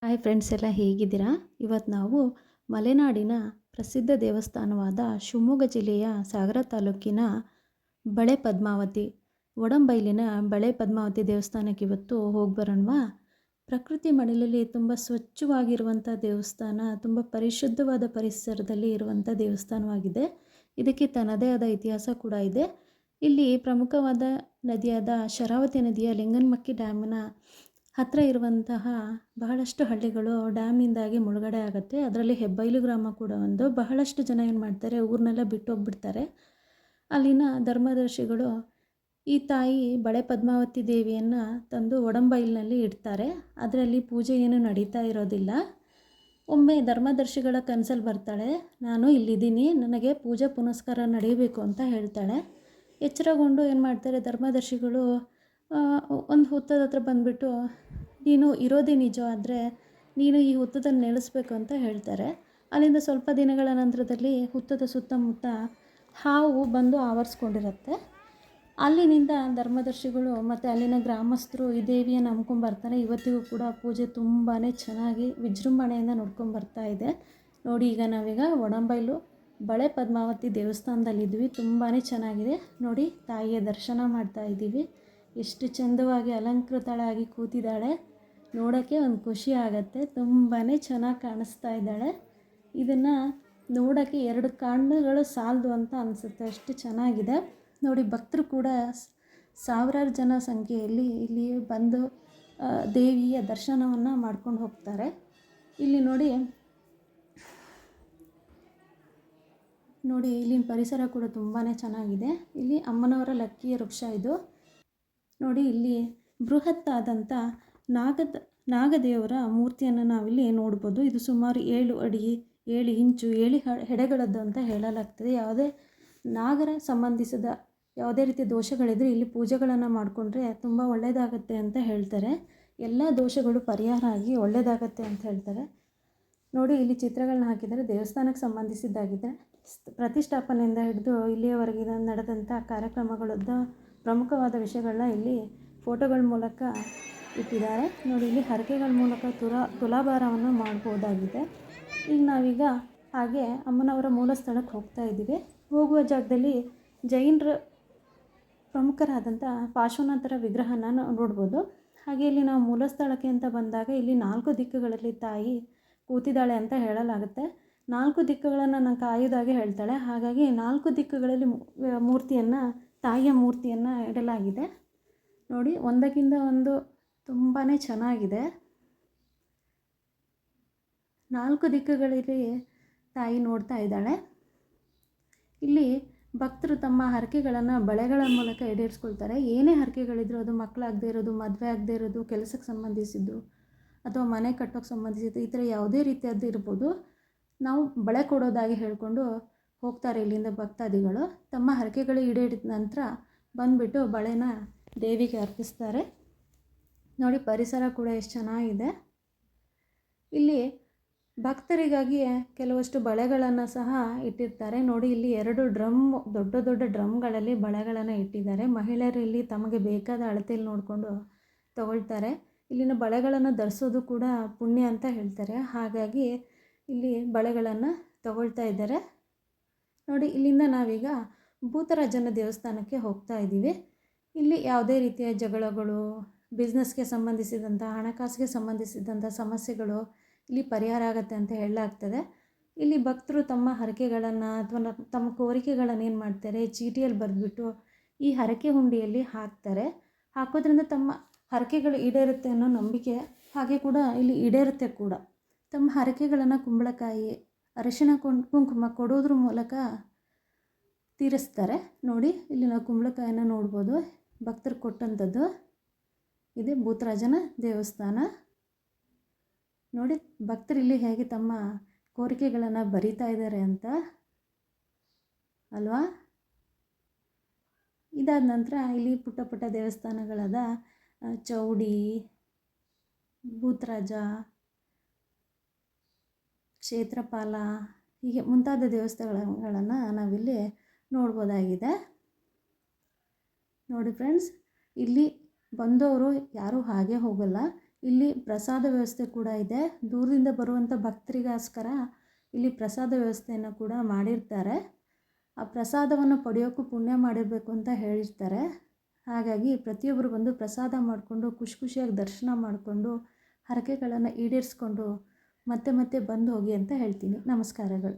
Hi friends ಎಲ್ಲ ಹೇಗಿದ್ದೀರಾ? ಇವತ್ತು ನಾವು ಮಲೆನಾಡಿನ ಪ್ರಸಿದ್ಧ ದೇವಸ್ಥಾನವಾದ ಶಿವಮೊಗ್ಗ ಜಿಲ್ಲೆಯ ಸಾಗರ ತಾಲೂಕಿನ ಬಳೆ ಪದ್ಮಾವತಿ ಒಡಂಬೈಲಿನ ಬಳೆ ಪದ್ಮಾವತಿ ದೇವಸ್ಥಾನಕ್ಕೆ ಇವತ್ತು ಹೋಗಿ ಬರೋಣವಾ? ಪ್ರಕೃತಿ ಮಡಿಲಲ್ಲಿ ತುಂಬ ಸ್ವಚ್ಛವಾಗಿರುವಂಥ ದೇವಸ್ಥಾನ, ತುಂಬ ಪರಿಶುದ್ಧವಾದ ಪರಿಸರದಲ್ಲಿ ಇರುವಂಥ ದೇವಸ್ಥಾನವಾಗಿದೆ. ಇದಕ್ಕೆ ತನ್ನದೇ ಆದ ಇತಿಹಾಸ ಕೂಡ ಇದೆ. ಇಲ್ಲಿ ಪ್ರಮುಖವಾದ ನದಿಯಾದ ಶರಾವತಿ ನದಿಯ ಲಿಂಗನಮಕ್ಕಿ ಡ್ಯಾಮಿನ ಹತ್ತಿರ ಇರುವಂತಹ ಬಹಳಷ್ಟು ಹಳ್ಳಿಗಳು ಡ್ಯಾಮ್ನಿಂದಾಗಿ ಮುಳುಗಡೆ ಆಗುತ್ತೆ. ಅದರಲ್ಲಿ ಹೆಬ್ಬೈಲು ಗ್ರಾಮ ಕೂಡ ಒಂದು. ಬಹಳಷ್ಟು ಜನ ಏನು ಮಾಡ್ತಾರೆ, ಊರನ್ನೆಲ್ಲ ಬಿಟ್ಟು ಹೋಗ್ಬಿಡ್ತಾರೆ. ಅಲ್ಲಿನ ಧರ್ಮದರ್ಶಿಗಳು ಈ ತಾಯಿ ಬಳೆ ಪದ್ಮಾವತಿ ದೇವಿಯನ್ನು ತಂದು ಒಡಂಬೈಲಿನಲ್ಲಿ ಇಡ್ತಾರೆ. ಅದರಲ್ಲಿ ಪೂಜೆ ಏನು ನಡೀತಾ ಇರೋದಿಲ್ಲ. ಒಮ್ಮೆ ಧರ್ಮದರ್ಶಿಗಳ ಕನಸಲ್ಲಿ ಬರ್ತಾಳೆ, ನಾನು ಇಲ್ಲಿದ್ದೀನಿ, ನನಗೆ ಪೂಜೆ ಪುನಸ್ಕಾರ ನಡೆಯಬೇಕು ಅಂತ ಹೇಳ್ತಾಳೆ. ಎಚ್ಚರಗೊಂಡು ಏನು ಮಾಡ್ತಾರೆ, ಧರ್ಮದರ್ಶಿಗಳು ಒಂದು ಹುತ್ತದ ಹತ್ರ ಬಂದುಬಿಟ್ಟು, ನೀನು ಇರೋದೇ ನಿಜ ಆದರೆ ನೀನು ಈ ಹುತ್ತದಲ್ಲಿ ನೆಲೆಸ್ಬೇಕು ಅಂತ ಹೇಳ್ತಾರೆ. ಅಲ್ಲಿಂದ ಸ್ವಲ್ಪ ದಿನಗಳ ನಂತರದಲ್ಲಿ ಹುತ್ತದ ಸುತ್ತಮುತ್ತ ಹಾವು ಬಂದು ಆವರಿಸ್ಕೊಂಡಿರುತ್ತೆ. ಅಲ್ಲಿನಿಂದ ಧರ್ಮದರ್ಶಿಗಳು ಮತ್ತು ಅಲ್ಲಿನ ಗ್ರಾಮಸ್ಥರು ಈ ದೇವಿಯನ್ನು ನಂಬ್ಕೊಂಬರ್ತಾರೆ. ಇವತ್ತಿಗೂ ಕೂಡ ಪೂಜೆ ತುಂಬಾ ಚೆನ್ನಾಗಿ ವಿಜೃಂಭಣೆಯಿಂದ ನೋಡ್ಕೊಂಬರ್ತಾ ಇದೆ. ನೋಡಿ, ಈಗ ನಾವೀಗ ಒಡಂಬೈಲು ಬಳೆ ಪದ್ಮಾವತಿ ದೇವಸ್ಥಾನದಲ್ಲಿದ್ವಿ. ತುಂಬಾ ಚೆನ್ನಾಗಿದೆ. ನೋಡಿ, ತಾಯಿಯ ದರ್ಶನ ಮಾಡ್ತಾ ಇದ್ದೀವಿ. ಎಷ್ಟು ಚಂದವಾಗಿ ಅಲಂಕೃತಳಾಗಿ ಕೂತಿದ್ದಾಳೆ. ನೋಡೋಕ್ಕೆ ಒಂದು ಖುಷಿ ಆಗುತ್ತೆ. ತುಂಬಾ ಚೆನ್ನಾಗಿ ಕಾಣಿಸ್ತಾ ಇದ್ದಾಳೆ. ಇದನ್ನು ನೋಡೋಕ್ಕೆ 2 ಕಣ್ಣುಗಳು ಸಾಲದು ಅಂತ ಅನಿಸುತ್ತೆ, ಅಷ್ಟು ಚೆನ್ನಾಗಿದೆ. ನೋಡಿ, ಭಕ್ತರು ಕೂಡ ಸಾವಿರಾರು ಜನ ಸಂಖ್ಯೆಯಲ್ಲಿ ಇಲ್ಲಿ ಬಂದು ದೇವಿಯ ದರ್ಶನವನ್ನು ಮಾಡ್ಕೊಂಡು ಹೋಗ್ತಾರೆ. ಇಲ್ಲಿ ನೋಡಿ ಇಲ್ಲಿನ ಪರಿಸರ ಕೂಡ ತುಂಬಾ ಚೆನ್ನಾಗಿದೆ. ಇಲ್ಲಿ ಅಮ್ಮನವರ ಲಕ್ಕಿಯ ವೃಕ್ಷ ಇದು. ನೋಡಿ, ಇಲ್ಲಿ ಬೃಹತ್ ಆದಂಥ ನಾಗದೇವರ ಮೂರ್ತಿಯನ್ನು ನಾವಿಲ್ಲಿ ನೋಡ್ಬೋದು. ಇದು ಸುಮಾರು 7 ಅಡಿ 7 ಇಂಚು 7 ಹೆಡೆಗಳದ್ದು ಅಂತ ಹೇಳಲಾಗ್ತದೆ. ಯಾವುದೇ ನಾಗರ ಸಂಬಂಧಿಸಿದ ಯಾವುದೇ ರೀತಿಯ ದೋಷಗಳಿದ್ರೆ ಇಲ್ಲಿ ಪೂಜೆಗಳನ್ನು ಮಾಡಿಕೊಂಡ್ರೆ ತುಂಬ ಒಳ್ಳೆಯದಾಗತ್ತೆ ಅಂತ ಹೇಳ್ತಾರೆ. ಎಲ್ಲ ದೋಷಗಳು ಪರಿಹಾರ ಆಗಿ ಒಳ್ಳೆಯದಾಗತ್ತೆ ಅಂತ ಹೇಳ್ತಾರೆ. ನೋಡಿ, ಇಲ್ಲಿ ಚಿತ್ರಗಳನ್ನ ಹಾಕಿದರೆ ದೇವಸ್ಥಾನಕ್ಕೆ ಸಂಬಂಧಿಸಿದ್ದಾಗಿದೆ. ಪ್ರತಿಷ್ಠಾಪನೆಯಿಂದ ಹಿಡಿದು ಇಲ್ಲಿಯವರೆಗೆ ನಡೆದಂಥ ಕಾರ್ಯಕ್ರಮಗಳದ್ದು ಪ್ರಮುಖವಾದ ವಿಷಯಗಳನ್ನ ಇಲ್ಲಿ ಫೋಟೋಗಳ ಮೂಲಕ ಇಟ್ಟಿದ್ದಾರೆ. ನೋಡಿ, ಇಲ್ಲಿ ಹರಕೆಗಳ ಮೂಲಕ ತುಲಾಭಾರವನ್ನು ಮಾಡ್ಬೋದಾಗಿದೆ. ಈಗ ನಾವೀಗ ಹಾಗೆ ಅಮ್ಮನವರ ಮೂಲ ಸ್ಥಳಕ್ಕೆ ಹೋಗ್ತಾ ಇದ್ದೀವಿ. ಹೋಗುವ ಜಾಗದಲ್ಲಿ ಜೈನರ ಪ್ರಮುಖರಾದಂಥ ಪಾರ್ಶ್ವನಾಥರ ವಿಗ್ರಹನ ನೋಡ್ಬೋದು. ಹಾಗೆ ಇಲ್ಲಿ ನಾವು ಮೂಲ ಸ್ಥಳಕ್ಕೆ ಅಂತ ಬಂದಾಗ ಇಲ್ಲಿ 4 ದಿಕ್ಕುಗಳಲ್ಲಿ ತಾಯಿ ಕೂತಿದ್ದಾಳೆ ಅಂತ ಹೇಳಲಾಗುತ್ತೆ. 4 ದಿಕ್ಕುಗಳನ್ನು ನಾನು ಕಾಯೋದಾಗೆ ಹೇಳ್ತಾಳೆ. ಹಾಗಾಗಿ 4 ದಿಕ್ಕುಗಳಲ್ಲಿ ತಾಯಿಯ ಮೂರ್ತಿಯನ್ನು ಇಡಲಾಗಿದೆ. ನೋಡಿ, ಒಂದಕ್ಕಿಂತ ಒಂದು ತುಂಬಾ ಚೆನ್ನಾಗಿದೆ. 4 ದಿಕ್ಕುಗಳಲ್ಲಿ ತಾಯಿ ನೋಡ್ತಾ ಇದ್ದಾಳೆ. ಇಲ್ಲಿ ಭಕ್ತರು ತಮ್ಮ ಹರಕೆಗಳನ್ನು ಬಳೆಗಳ ಮೂಲಕ ಈಡೇರಿಸ್ಕೊಳ್ತಾರೆ. ಏನೇ ಹರಕೆಗಳಿದ್ರು, ಅದು ಮಕ್ಕಳಾಗದೇ ಇರೋದು, ಮದುವೆ ಆಗದೇ ಇರೋದು, ಕೆಲಸಕ್ಕೆ ಸಂಬಂಧಿಸಿದ್ದು ಅಥವಾ ಮನೆ ಕಟ್ಟೋಕ್ಕೆ ಸಂಬಂಧಿಸಿದ್ದು, ಈ ಥರ ಯಾವುದೇ ರೀತಿಯದ್ದು ಇರ್ಬೋದು, ನಾವು ಬಳೆ ಕೊಡೋದಾಗಿ ಹೇಳಿಕೊಂಡು ಹೋಗ್ತಾರೆ ಇಲ್ಲಿಂದ ಭಕ್ತಾದಿಗಳು. ತಮ್ಮ ಹರಕೆಗಳು ಈಡೇರಿದ ನಂತರ ಬಂದುಬಿಟ್ಟು ಬಳೆನ ದೇವಿಗೆ ಅರ್ಪಿಸ್ತಾರೆ. ನೋಡಿ, ಪರಿಸರ ಕೂಡ ಎಷ್ಟು ಚೆನ್ನಾಗಿದೆ. ಇಲ್ಲಿ ಭಕ್ತರಿಗಾಗಿ ಕೆಲವಷ್ಟು ಬಳೆಗಳನ್ನು ಸಹ ಇಟ್ಟಿರ್ತಾರೆ. ನೋಡಿ, ಇಲ್ಲಿ 2 ದೊಡ್ಡ ದೊಡ್ಡ ಡ್ರಮ್ಗಳಲ್ಲಿ ಬಳೆಗಳನ್ನು ಇಟ್ಟಿದ್ದಾರೆ. ಮಹಿಳೆಯರು ಇಲ್ಲಿ ತಮಗೆ ಬೇಕಾದ ಅಳತೆಯಲ್ಲಿ ನೋಡಿಕೊಂಡು ತಗೊಳ್ತಾರೆ. ಇಲ್ಲಿನ ಬಳೆಗಳನ್ನು ಧರಿಸೋದು ಕೂಡ ಪುಣ್ಯ ಅಂತ ಹೇಳ್ತಾರೆ. ಹಾಗಾಗಿ ಇಲ್ಲಿ ಬಳೆಗಳನ್ನು ತಗೊಳ್ತಾ ಇದ್ದಾರೆ. ನೋಡಿ, ಇಲ್ಲಿಂದ ನಾವೀಗ ಭೂತರಾಜನ ದೇವಸ್ಥಾನಕ್ಕೆ ಹೋಗ್ತಾ ಇದ್ದೀವಿ. ಇಲ್ಲಿ ಯಾವುದೇ ರೀತಿಯ ಜಗಳಗಳು, ಬಿಸ್ನೆಸ್ಗೆ ಸಂಬಂಧಿಸಿದಂಥ, ಹಣಕಾಸಿಗೆ ಸಂಬಂಧಿಸಿದಂಥ ಸಮಸ್ಯೆಗಳು ಇಲ್ಲಿ ಪರಿಹಾರ ಆಗುತ್ತೆ ಅಂತ ಹೇಳಲಾಗ್ತದೆ. ಇಲ್ಲಿ ಭಕ್ತರು ತಮ್ಮ ಹರಕೆಗಳನ್ನು ಅಥವಾ ತಮ್ಮ ಕೋರಿಕೆಗಳನ್ನು ಏನು ಮಾಡ್ತಾರೆ, ಚೀಟಿಯಲ್ಲಿ ಬರೆದ್ಬಿಟ್ಟು ಈ ಹರಕೆ ಹುಂಡಿಯಲ್ಲಿ ಹಾಕ್ತಾರೆ. ಹಾಕೋದ್ರಿಂದ ತಮ್ಮ ಹರಕೆಗಳು ಈಡೇರುತ್ತೆ ಅನ್ನೋ ನಂಬಿಕೆ ಹಾಗೆ ಕೂಡ ಇಲ್ಲಿ ಈಡೇರುತ್ತೆ ಕೂಡ. ತಮ್ಮ ಹರಕೆಗಳನ್ನು ಕುಂಬಳಕಾಯಿ, ಅರಿಶಿಣ ಕುಂಕುಮ ಕೊಡೋದ್ರ ಮೂಲಕ ತೀರಿಸ್ತಾರೆ. ನೋಡಿ, ಇಲ್ಲಿ ನಾವು ಕುಂಬಳಕಾಯಿನ ನೋಡ್ಬೋದು, ಭಕ್ತರು ಕೊಟ್ಟಂಥದ್ದು. ಇದೆ ಭೂತರಾಜನ ದೇವಸ್ಥಾನ. ನೋಡಿ, ಭಕ್ತರು ಇಲ್ಲಿ ಹೇಗೆ ತಮ್ಮ ಕೋರಿಕೆಗಳನ್ನು ಬರಿತಾ ಇದ್ದಾರೆ ಅಂತ ಅಲ್ವಾ. ಇದಾದ ನಂತರ ಇಲ್ಲಿ ಪುಟ್ಟ ಪುಟ್ಟ ದೇವಸ್ಥಾನಗಳಾದ ಚೌಡಿ, ಭೂತರಾಜ, ಕ್ಷೇತ್ರಪಾಲ, ಹೀಗೆ ಮುಂತಾದ ದೇವಸ್ಥಾನಗಳನ್ನು ನಾವಿಲ್ಲಿ ನೋಡ್ಬೋದಾಗಿದೆ. ನೋಡಿ ಫ್ರೆಂಡ್ಸ್, ಇಲ್ಲಿ ಬಂದವರು ಯಾರೂ ಹಾಗೆ ಹೋಗಲ್ಲ. ಇಲ್ಲಿ ಪ್ರಸಾದ ವ್ಯವಸ್ಥೆ ಕೂಡ ಇದೆ. ದೂರದಿಂದ ಬರುವಂಥ ಭಕ್ತರಿಗೋಸ್ಕರ ಇಲ್ಲಿ ಪ್ರಸಾದ ವ್ಯವಸ್ಥೆಯನ್ನು ಕೂಡ ಮಾಡಿರ್ತಾರೆ. ಆ ಪ್ರಸಾದವನ್ನು ಪಡೆಯೋಕ್ಕೂ ಪುಣ್ಯ ಮಾಡಿರಬೇಕು ಅಂತ ಹೇಳಿರ್ತಾರೆ. ಹಾಗಾಗಿ ಪ್ರತಿಯೊಬ್ಬರು ಬಂದು ಪ್ರಸಾದ ಮಾಡಿಕೊಂಡು ಖುಷಿಯಾಗಿ ದರ್ಶನ ಮಾಡಿಕೊಂಡು ಹರಕೆಗಳನ್ನು ಈಡೇರಿಸ್ಕೊಂಡು ಮತ್ತೆ ಮತ್ತೆ ಬಂದು ಹೋಗಿ ಅಂತ ಹೇಳ್ತೀನಿ. ನಮಸ್ಕಾರಗಳು.